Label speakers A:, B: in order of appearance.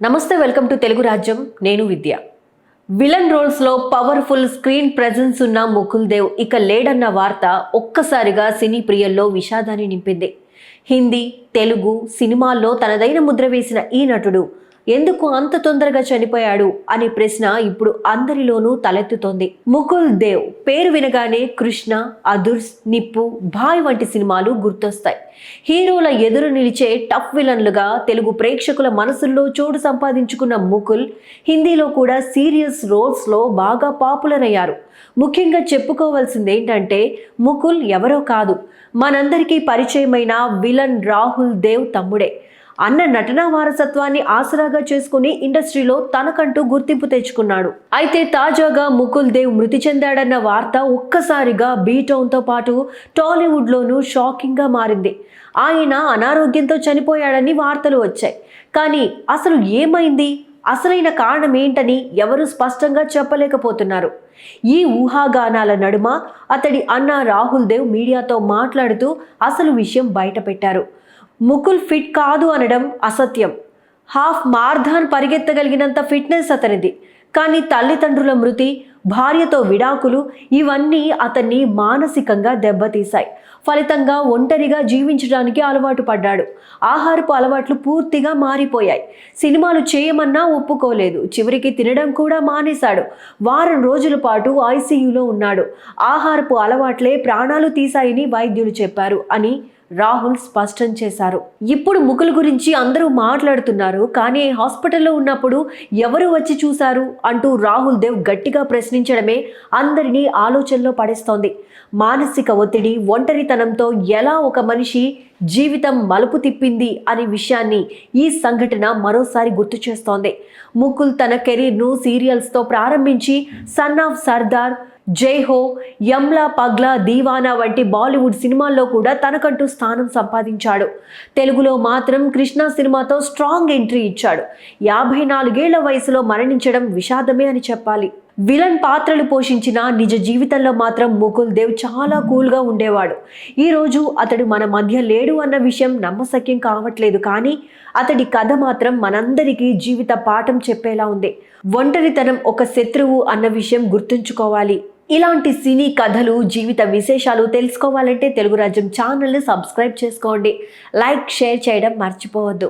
A: నమస్తే, welcome to Telugu రాజ్యం. నేను విద్య. విలన్ రోల్స్ లో పవర్ఫుల్ స్క్రీన్ ప్రెజెన్స్ ఉన్న ముకుల్ దేవ్ ఇక లేడన్న వార్త ఒక్కసారిగా సినీ ప్రియుల్లో విషాదాన్ని నింపింది. హిందీ, తెలుగు సినిమాల్లో తనదైన ముద్ర వేసిన ఈ నటుడు ఎందుకు అంత తొందరగా చనిపోయాడు అనే ప్రశ్న ఇప్పుడు అందరిలోనూ తలెత్తుతోంది. ముకుల్ దేవ్ పేరు వినగానే కృష్ణ, అదుర్స్, నిప్పు, భాయ్ వంటి సినిమాలు గుర్తొస్తాయి. హీరోల ఎదురు నిలిచే టఫ్ విలన్లుగా తెలుగు ప్రేక్షకుల మనసుల్లో చోటు సంపాదించుకున్న ముకుల్ హిందీలో కూడా సీరియస్ రోల్స్ లో బాగా పాపులర్ అయ్యారు. ముఖ్యంగా చెప్పుకోవాల్సింది ఏంటంటే ముకుల్ ఎవరో కాదు, మనందరికీ పరిచయమైన విలన్ రాహుల్ దేవ్ తమ్ముడే. అన్న నటనా వారసత్వాన్ని ఆసరాగా చేసుకుని ఇండస్ట్రీలో తనకంటూ గుర్తింపు తెచ్చుకున్నాడు. అయితే తాజాగా ముకుల్ దేవ్ మృతి చెందాడన్న వార్త ఒక్కసారిగా బీటౌన్తో పాటు టాలీవుడ్ లోనూ షాకింగ్ గా మారింది. ఆయన అనారోగ్యంతో చనిపోయాడని వార్తలు వచ్చాయి. కానీ అసలు ఏమైంది, అసలైన కారణం ఏంటని ఎవరు స్పష్టంగా చెప్పలేకపోతున్నారు. ఈ ఊహాగానాల నడుమ అతడి అన్న రాహుల్ దేవ్ మీడియాతో మాట్లాడుతూ అసలు విషయం బయటపెట్టారు. ముకుల్ ఫిట్ కాదు అనడం అసత్యం. హాఫ్ మార్థాన్ పరిగెత్తగలిగినంత ఫిట్నెస్ అతనిది. కానీ తల్లిదండ్రుల మృతి, భార్యతో విడాకులు ఇవన్నీ అతన్ని మానసికంగా దెబ్బతీశాయి. ఫలితంగా ఒంటరిగా జీవించడానికి అలవాటు పడ్డాడు. ఆహారపు అలవాట్లు పూర్తిగా మారిపోయాయి. సినిమాలు చేయమన్నా ఒప్పుకోలేదు. చివరికి తినడం కూడా మానేశాడు. వారం రోజుల పాటు ఐసీయూలో ఉన్నాడు. ఆహారపు అలవాట్లే ప్రాణాలు తీశాయని వైద్యులు చెప్పారు అని రాహుల్ స్పష్టం చేశారు. ఇప్పుడు ముకుల్ గురించి అందరూ మాట్లాడుతున్నారు, కానీ హాస్పిటల్లో ఉన్నప్పుడు ఎవరు వచ్చి చూశారు అంటూ రాహుల్ దేవ్ గట్టిగా ప్రశ్నించడమే అందరినీ ఆలోచనలో పడేస్తోంది. మానసిక ఒత్తిడి, ఒంటరితనంతో ఎలా ఒక మనిషి జీవితం మలుపు తిప్పింది అనే విషయాన్ని ఈ సంఘటన మరోసారి గుర్తు చేస్తోంది. ముకుల్ తన కెరీర్ను సీరియల్స్తో ప్రారంభించి సన్ ఆఫ్ సర్దార్, జై హో, యమ్లా పగ్లా, దీవానా వంటి బాలీవుడ్ సినిమాల్లో కూడా తనకంటూ స్థానం సంపాదించాడు. తెలుగులో మాత్రం కృష్ణ సినిమాతో స్ట్రాంగ్ ఎంట్రీ ఇచ్చాడు. 54 వయసులో మరణించడం విషాదమే అని చెప్పాలి. విలన్ పాత్రలు పోషించిన నిజ జీవితంలో మాత్రం ముకుల్ దేవ్ చాలా కూల్గా ఉండేవాడు. ఈరోజు అతడు మన మధ్య లేడు అన్న విషయం నమ్మశక్యం కావట్లేదు. కానీ అతడి కథ మాత్రం మనందరికీ జీవిత పాఠం చెప్పేలా ఉంది. ఒంటరితనం ఒక శత్రువు అన్న విషయం గుర్తుంచుకోవాలి. ఇలాంటి సినీ కథలు, జీవిత విశేషాలు తెలుసుకోవాలంటే తెలుగు రాజ్యం ఛానల్ని సబ్స్క్రైబ్ చేసుకోండి. లైక్, షేర్ చేయడం మర్చిపోవద్దు.